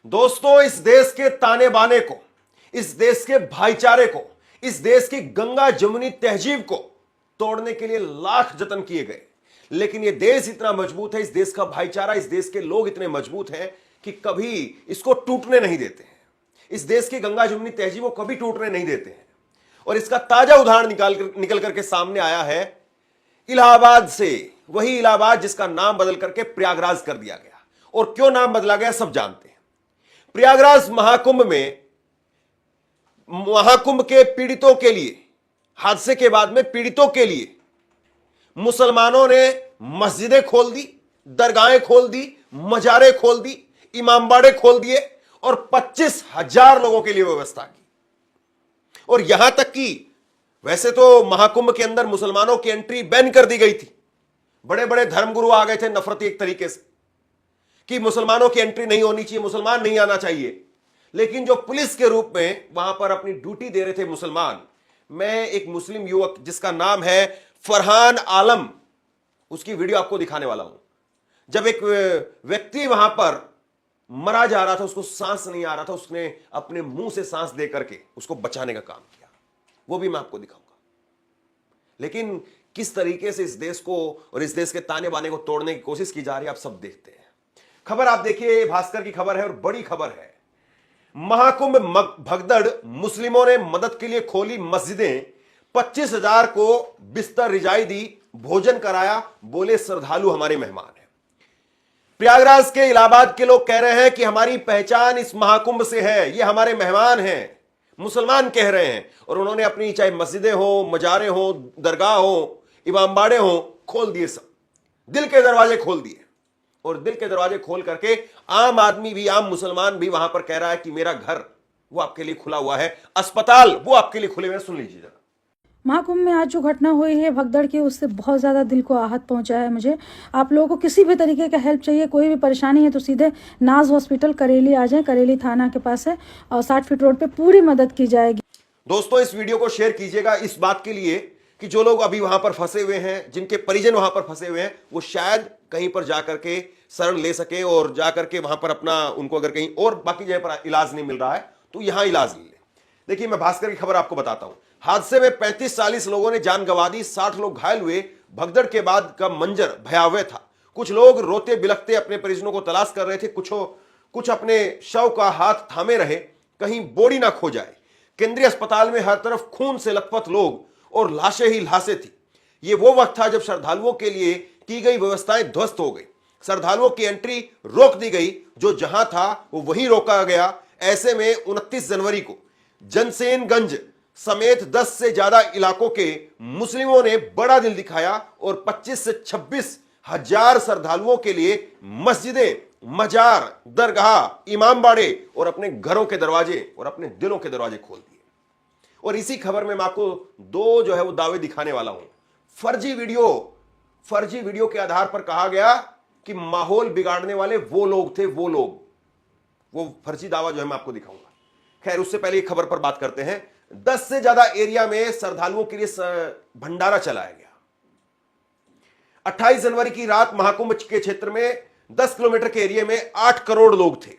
दोस्तों, इस देश के ताने बाने को, इस देश के भाईचारे को, इस देश की गंगा जमुनी तहजीब को तोड़ने के लिए लाख जतन किए गए, लेकिन यह देश इतना मजबूत है, इस देश का भाईचारा, इस देश के लोग इतने मजबूत हैं कि कभी इसको टूटने नहीं देते हैं। इस देश की गंगा जमुनी तहजीब को कभी टूटने नहीं देते हैं। और इसका ताजा उदाहरण निकल करके सामने आया है इलाहाबाद से, वही इलाहाबाद जिसका नाम बदल करके प्रयागराज कर दिया गया। और क्यों नाम बदला गया सब जानते हैं। प्रयागराज महाकुंभ में, महाकुंभ के पीड़ितों के लिए, हादसे के बाद में पीड़ितों के लिए मुसलमानों ने मस्जिदें खोल दी, दरगाहें खोल दी, मजारे खोल दी, इमामबाड़े खोल दिए और 25,000 लोगों के लिए व्यवस्था की। और यहां तक कि वैसे तो महाकुंभ के अंदर मुसलमानों की एंट्री बैन कर दी गई थी। बड़े बड़े धर्मगुरु आ गए थे नफरती एक तरीके से कि मुसलमानों की एंट्री नहीं होनी चाहिए, मुसलमान नहीं आना चाहिए। लेकिन जो पुलिस के रूप में वहां पर अपनी ड्यूटी दे रहे थे मुसलमान, मैं एक मुस्लिम युवक जिसका नाम है फरहान आलम, उसकी वीडियो आपको दिखाने वाला हूं। जब एक व्यक्ति वहां पर मरा जा रहा था, उसको सांस नहीं आ रहा था, उसने अपने मुंह से सांस दे करके उसको बचाने का काम किया, वो भी मैं आपको दिखाऊंगा। लेकिन किस तरीके से इस देश को और इस देश के ताने बाने को तोड़ने की कोशिश की जा रही है, आप सब देखते हैं। खबर आप देखिए, भास्कर की खबर है और बड़ी खबर है। महाकुंभ भगदड़, मुस्लिमों ने मदद के लिए खोली मस्जिदें, 25,000 को बिस्तर रिजाई दी, भोजन कराया, बोले श्रद्धालु हमारे मेहमान हैं। प्रयागराज के, इलाहाबाद के लोग कह रहे हैं कि हमारी पहचान इस महाकुंभ से है, ये हमारे मेहमान हैं, मुसलमान कह रहे हैं। और उन्होंने अपनी चाहे मस्जिदें हो, मजारे हो, दरगाह हो, इमामबाड़े हो, खोल दिए, सब दिल के दरवाजे खोल दिए। और दिल के दरवाजे खोल करके आम आदमी भी, आम मुसलमान भी वहां पर कह रहा है कि मेरा घर वो आपके लिए खुला हुआ है, अस्पताल वो आपके लिए खुले हुए हैं। सुन लीजिए जरा। महाकुंभ में आज जो घटना हुई है भगदड़ की, उससे बहुत ज़्यादा दिल को आहत पहुंचा है मुझे। आप लोगों को किसी भी तरीके का हेल्प चाहिए, कोई भी परेशानी है तो सीधे नाज हॉस्पिटल करेली आ जाएं, करेली थाना के पास है और 60 फीट रोड पे पूरी मदद की जाएगी। दोस्तों, इस वीडियो को शेयर कीजिएगा इस बात के लिए कि जो लोग अभी वहां पर फंसे हुए हैं, जिनके परिजन वहां पर फंसे हुए हैं, वो शायद कहीं पर जाकर के शरण ले सके और जाकर के वहां पर अपना, उनको अगर कहीं और बाकी जगह पर इलाज नहीं मिल रहा है तो यहां इलाज ले ले। देखिए, मैं भास्कर की खबर आपको बताता हूं। हादसे में 35-40 लोगों ने जान गंवा दी, 60 लोग घायल हुए। भगदड़ के बाद का मंजर भयावह था। कुछ लोग रोते बिलखते अपने परिजनों को तलाश कर रहे थे, कुछ अपने शव का हाथ थामे रहे, कहीं बोड़ी ना खो जाए। केंद्रीय अस्पताल में हर तरफ खून से लथपथ लोग और लाशें ही लाशें थी। ये वो वक्त था जब श्रद्धालुओं के लिए की गई व्यवस्थाएं ध्वस्त हो गई। श्रद्धालुओं की एंट्री रोक दी गई, जो जहां था वो वहीं रोका गया। ऐसे में 29 जनवरी को जनसेनगंज समेत 10 से ज्यादा इलाकों के मुस्लिमों ने बड़ा दिल दिखाया और 25 से 26,000 श्रद्धालुओं के लिए मस्जिदें, मजार, दरगाह, इमामबाड़े और अपने घरों के दरवाजे और अपने दिलों के दरवाजे खोल दिए। और इसी खबर में मैं आपको दो जो है वो दावे दिखाने वाला हूं। फर्जी वीडियो के आधार पर कहा गया कि माहौल बिगाड़ने वाले वो लोग थे, वो फर्जी दावा जो है मैं आपको दिखाऊंगा। खैर, उससे पहले खबर पर बात करते हैं। 10 से ज्यादा एरिया में श्रद्धालुओं के लिए भंडारा चलाया गया। 28 जनवरी की रात महाकुंभ के क्षेत्र में 10 किलोमीटर के एरिया में 8 करोड़ लोग थे।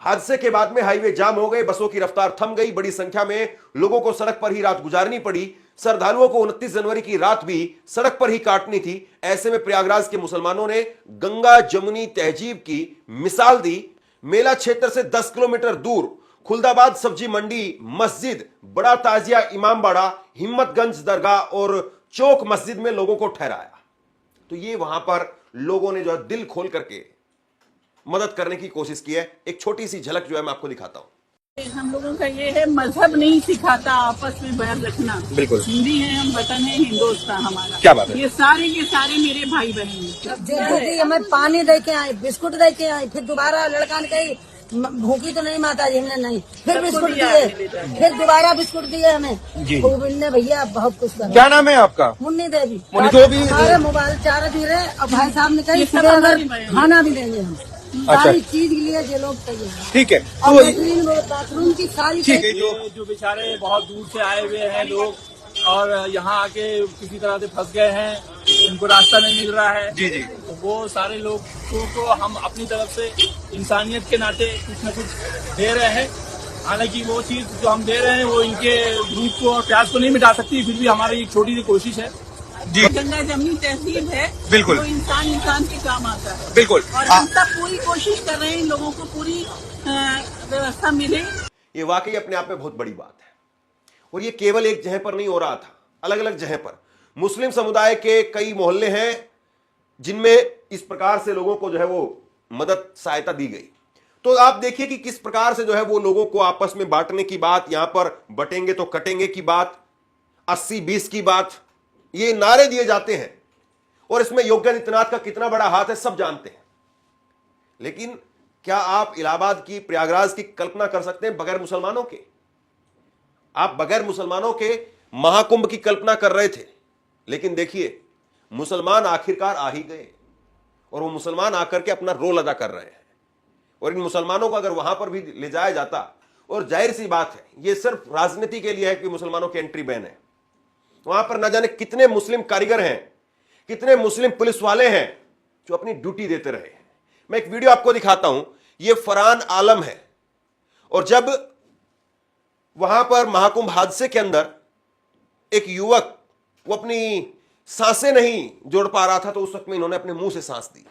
हादसे के बाद में हाईवे जाम हो गए, बसों की रफ्तार थम गई, बड़ी संख्या में लोगों को सड़क पर ही रात गुजारनी पड़ी। श्रद्धालुओं को 29 जनवरी की रात भी सड़क पर ही काटनी थी। ऐसे में प्रयागराज के मुसलमानों ने गंगा जमुनी तहजीब की मिसाल दी। मेला क्षेत्र से 10 किलोमीटर दूर खुलदाबाद सब्जी मंडी, मस्जिद, बड़ा ताजिया, इमामबाड़ा, हिम्मतगंज दरगाह और चौक मस्जिद में लोगों को ठहराया। तो ये वहां पर लोगों ने जो है दिल खोल करके मदद करने की कोशिश की है। एक छोटी सी झलक जो है मैं आपको दिखाता हूं। हम लोगों का ये है, मजहब नहीं सिखाता आपस में बैर रखना। बिल्कुल, हिंदी है, हम वतन है हिंदुस्तान हमारा। क्या बात है। ये सारे के सारे मेरे भाई बहन हैं। हमें पानी दे के आए, बिस्कुट दे के आए, फिर दोबारा लड़का ने कही भूखी तो नहीं माता जी, हमने नहीं, फिर बिस्कुट दिए, फिर दोबारा बिस्कुट दिए हमें। ने भैया बहुत कुछ करा। क्या नाम है आपका? मुन्नी देवी। हमारे मोबाइल चार्ज भी रहे और भाई साहब ने कही खाना भी देंगे हम। सारी चीज के लिए ये लोग चाहिए। ठीक है, और बाथरूम की सारी ठीक है। जो बेचारे बहुत दूर से आए हुए हैं लोग और यहाँ आके किसी तरह से फंस गए हैं, उनको रास्ता नहीं मिल रहा है। जी जी। तो वो सारे लोगों को हम अपनी तरफ से इंसानियत के नाते कुछ न कुछ दे रहे हैं। हालांकि वो चीज जो हम दे रहे हैं वो इनके भूख को और प्यास को नहीं मिटा सकती, फिर भी हमारी एक छोटी सी कोशिश है। जी गंगा जमनी तहसील है, बिल्कुल। तो इंसान के काम आता है। बिल्कुल। और हम सब पूरी कोशिश कर रहे हैं इन लोगों को पूरी व्यवस्था मिले। ये वाकई अपने आप में बहुत बड़ी बात है, और ये केवल एक जगह पर नहीं हो रहा था, अलग अलग जगह पर मुस्लिम समुदाय के कई मोहल्ले हैं जिनमें इस प्रकार से लोगों को जो है वो मदद सहायता दी गई। तो आप देखिए कि किस प्रकार से जो है वो लोगों को आपस में बांटने की बात, यहां पर बटेंगे तो कटेंगे की बात, 80-20 की बात, ये नारे दिए जाते हैं, और इसमें योगी आदित्यनाथ का कितना बड़ा हाथ है सब जानते हैं। लेकिन क्या आप इलाहाबाद की, प्रयागराज की कल्पना कर सकते हैं बगैर मुसलमानों के? आप बगैर मुसलमानों के महाकुंभ की कल्पना कर रहे थे, लेकिन देखिए मुसलमान आखिरकार आ ही गए, और वो मुसलमान आकर के अपना रोल अदा कर रहे हैं। और इन मुसलमानों को अगर वहां पर भी ले जाया जाता, और जाहिर सी बात है ये सिर्फ राजनीति के लिए है कि मुसलमानों की एंट्री बैन है, वहां पर न जाने कितने मुस्लिम कारीगर हैं, कितने मुस्लिम पुलिस वाले हैं जो अपनी ड्यूटी देते रहे। मैं एक वीडियो आपको दिखाता हूं, ये फरहान आलम है, और जब वहां पर महाकुंभ हादसे के अंदर एक युवक वो अपनी सांसें नहीं जोड़ पा रहा था, तो उस वक्त में इन्होंने अपने मुंह से सांस दी।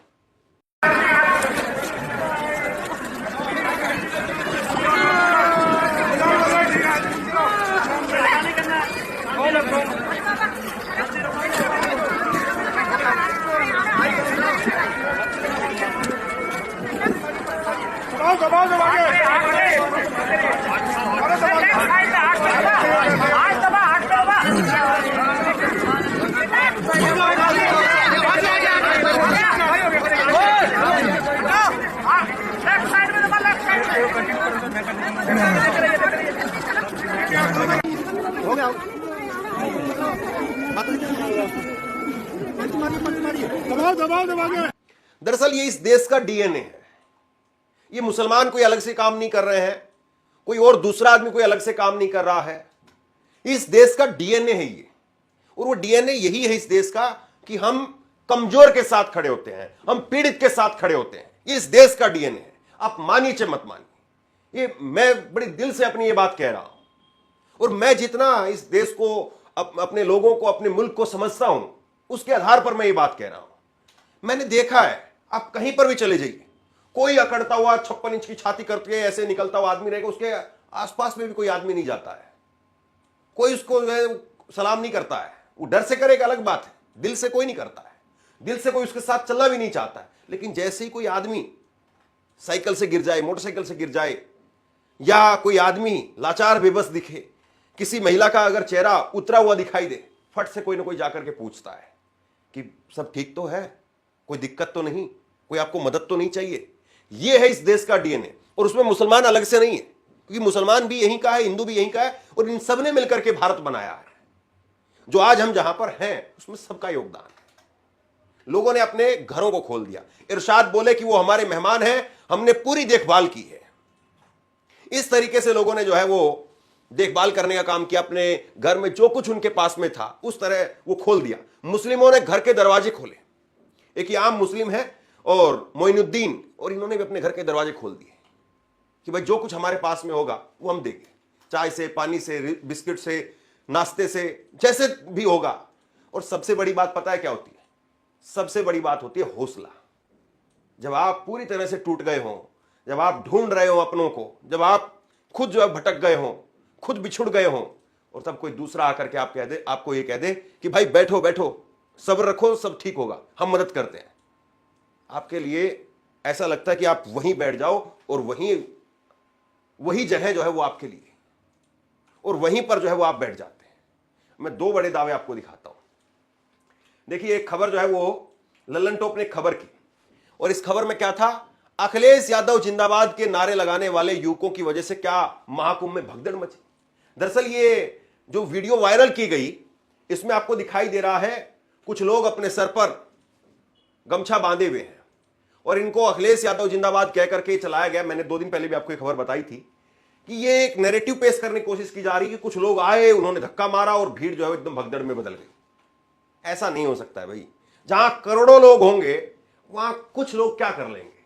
दरअसल ये इस देश का डीएनए है। ये मुसलमान कोई अलग से काम नहीं कर रहे हैं, कोई और दूसरा आदमी कोई अलग से काम नहीं कर रहा है, इस देश का डीएनए है ये। और वो डीएनए यही है इस देश का कि हम कमजोर के साथ खड़े होते हैं, हम पीड़ित के साथ खड़े होते हैं। ये इस देश का डीएनए है, आप मानिए चाहे मत मानिए। ये मैं बड़ी दिल से अपनी ये बात कह रहा हूं, और मैं जितना इस देश को, अपने लोगों को, अपने मुल्क को समझता हूं, उसके आधार पर मैं ये बात कह रहा हूं। मैंने देखा है, आप कहीं पर भी चले जाइए, कोई अकड़ता हुआ 56 इंच की छाती करके ऐसे निकलता हुआ आदमी रहेगा, उसके आसपास में भी कोई आदमी नहीं जाता है, कोई उसको जो है सलाम नहीं करता है। वो डर से करे एक अलग बात है, दिल से कोई नहीं करता है, दिल से कोई उसके साथ चलना भी नहीं चाहता है। लेकिन जैसे ही कोई आदमी साइकिल से गिर जाए, मोटरसाइकिल से गिर जाए, या कोई आदमी लाचार बेबस दिखे, किसी महिला का अगर चेहरा उतरा हुआ दिखाई दे, फट से कोई ना कोई जाकर के पूछता है कि सब ठीक तो है, कोई दिक्कत तो नहीं, कोई आपको मदद तो नहीं चाहिए। यह है इस देश का डीएनए, और उसमें मुसलमान अलग से नहीं है, क्योंकि मुसलमान भी यहीं का है, हिंदू भी यहीं का है, और इन सब ने मिलकर के भारत बनाया है। जो आज हम जहां पर हैं उसमें सबका योगदान है। लोगों ने अपने घरों को खोल दिया। इरशाद बोले कि वो हमारे मेहमान हैं, हमने पूरी देखभाल की है। इस तरीके से लोगों ने जो है वो देखभाल करने का काम किया, अपने घर में जो कुछ उनके पास में था उस तरह वो खोल दिया। मुस्लिमों ने घर के दरवाजे खोले, एक आम मुस्लिम है और मोइनुद्दीन, और इन्होंने भी अपने घर के दरवाजे खोल दिए कि भाई जो कुछ हमारे पास में होगा वो हम देंगे, चाय से, पानी से, बिस्किट से, नाश्ते से, जैसे भी होगा। और सबसे बड़ी बात पता है क्या होती है? सबसे बड़ी बात होती है हौसला। जब आप पूरी तरह से टूट गए हों, जब आप ढूंढ रहे हो अपनों को, जब आप खुद जो है भटक गए हों, खुद बिछुड़ गए हों, और तब कोई दूसरा आकर के आप कह दे, आपको ये कह दे कि भाई बैठो बैठो, सब्र रखो, सब ठीक होगा, हम मदद करते हैं। आपके लिए ऐसा लगता है कि आप वहीं बैठ जाओ, और वही जगह जो है वो आपके लिए, और वहीं पर जो है वो आप बैठ जाते हैं। मैं दो बड़े दावे आपको दिखाता हूं। देखिए, एक खबर जो है वो लल्लन टॉप ने खबर की, और इस खबर में क्या था? अखिलेश यादव जिंदाबाद के नारे लगाने वाले युवकों की वजह से क्या महाकुंभ में भगदड़ मची। दरअसल ये जो वीडियो वायरल की गई, इसमें आपको दिखाई दे रहा है कुछ लोग अपने सर पर गमछा बांधे हुए हैं, और इनको अखिलेश यादव जिंदाबाद कह करके चलाया गया। मैंने 2 दिन पहले भी आपको एक खबर बताई थी कि ये एक नैरेटिव पेश करने की कोशिश की जा रही है कि कुछ लोग आए, उन्होंने धक्का मारा और भीड़ जो है एकदम भगदड़ में बदल गई। ऐसा नहीं हो सकता है भाई। जहां करोड़ों लोग होंगे वहां कुछ लोग क्या कर लेंगे?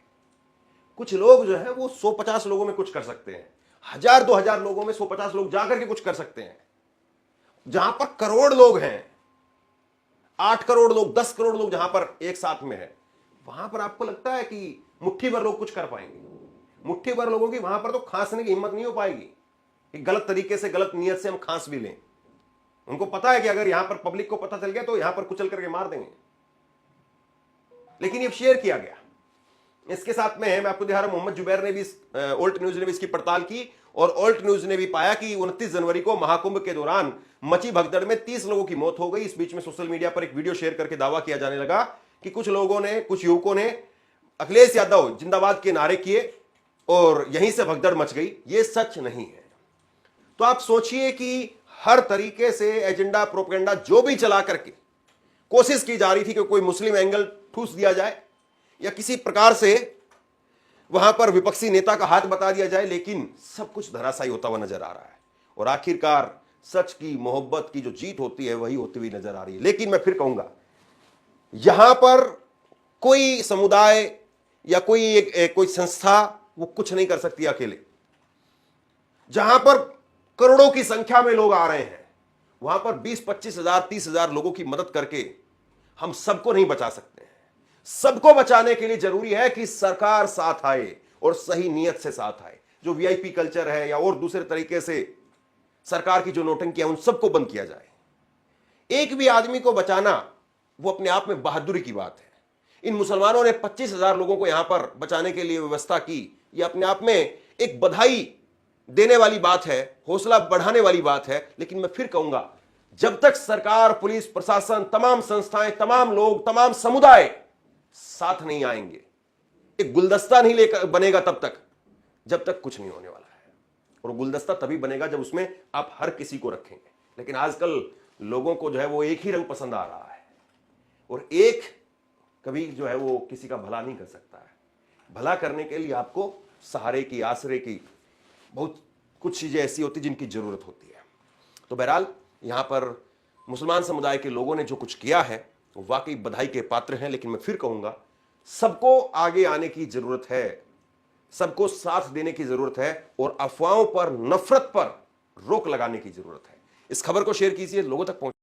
कुछ लोग जो है वो 150 लोगों में कुछ कर सकते हैं, 1000-2000 लोगों में 150 लोग जाकर के कुछ कर सकते हैं। जहां पर करोड़ लोग हैं, 8 करोड़ लोग, 10 करोड़ लोग जहां पर एक साथ में है, वहां पर आपको लगता है कि मुट्ठी भर लोग कुछ कर पाएंगे? मुट्ठी भर लोगों की वहां पर तो खांसने की हिम्मत नहीं हो पाएगी कि गलत तरीके से, गलत नीयत से हम खांस भी लें। उनको पता है कि अगर यहां पर पब्लिक को पता चल गया तो यहां पर कुचल करके मार देंगे। लेकिन ये शेयर किया गया। इसके साथ में है, मैं आपको दिखा रहा हूं, मोहम्मद जुबैर ने भी, ओल्ट न्यूज ने भी इसकी पड़ताल की और ओल्ट न्यूज ने भी पाया कि 29 जनवरी को महाकुंभ के दौरान मची भगदड़ में 30 लोगों की मौत हो गई। इस बीच में सोशल मीडिया पर एक वीडियो शेयर करके दावा किया जाने लगा कि कुछ लोगों ने, कुछ युवकों ने अखिलेश यादव जिंदाबाद के नारे किए और यहीं से भगदड़ मच गई। यह सच नहीं है। तो आप सोचिए कि हर तरीके से एजेंडा, प्रोपेगेंडा जो भी चला करके कोशिश की जा रही थी कि कोई मुस्लिम एंगल ठूस दिया जाए या किसी प्रकार से वहां पर विपक्षी नेता का हाथ बता दिया जाए, लेकिन सब कुछ धराशायी होता हुआ नजर आ रहा है और आखिरकार सच की, मोहब्बत की जो जीत होती है वही होती हुई नजर आ रही है। लेकिन मैं फिर कहूंगा, यहां पर कोई समुदाय या कोई संस्था वो कुछ नहीं कर सकती अकेले। जहां पर करोड़ों की संख्या में लोग आ रहे हैं, वहां पर 20-25 हजार, 30 हजार लोगों की मदद करके हम सबको नहीं बचा सकते हैं। सबको बचाने के लिए जरूरी है कि सरकार साथ आए और सही नीयत से साथ आए। जो वीआईपी कल्चर है या और दूसरे तरीके से सरकार की जो नौटंकियां, उन सबको बंद किया जाए। एक भी आदमी को बचाना वो अपने आप में बहादुरी की बात है। इन मुसलमानों ने 25,000 लोगों को यहां पर बचाने के लिए व्यवस्था की, यह अपने आप में एक बधाई देने वाली बात है, हौसला बढ़ाने वाली बात है। लेकिन मैं फिर कहूंगा, जब तक सरकार, पुलिस, प्रशासन, तमाम संस्थाएं, तमाम लोग, तमाम समुदाय साथ नहीं आएंगे, एक गुलदस्ता नहीं लेकर बनेगा तब तक, जब तक कुछ नहीं होने वाला है। और गुलदस्ता तभी बनेगा जब उसमें आप हर किसी को रखेंगे। लेकिन आजकल लोगों को जो है वो एक ही रंग पसंद आ रहा है और एक कभी जो है वो किसी का भला नहीं कर सकता है। भला करने के लिए आपको सहारे की, आसरे की, बहुत कुछ चीजें ऐसी होती जिनकी जरूरत होती है। तो बहरहाल यहां पर मुसलमान समुदाय के लोगों ने जो कुछ किया है वो वाकई बधाई के पात्र हैं। लेकिन मैं फिर कहूंगा, सबको आगे आने की जरूरत है, सबको साथ देने की जरूरत है और अफवाहों पर, नफरत पर रोक लगाने की जरूरत है। इस खबर को शेयर कीजिए, लोगों तक पहुंच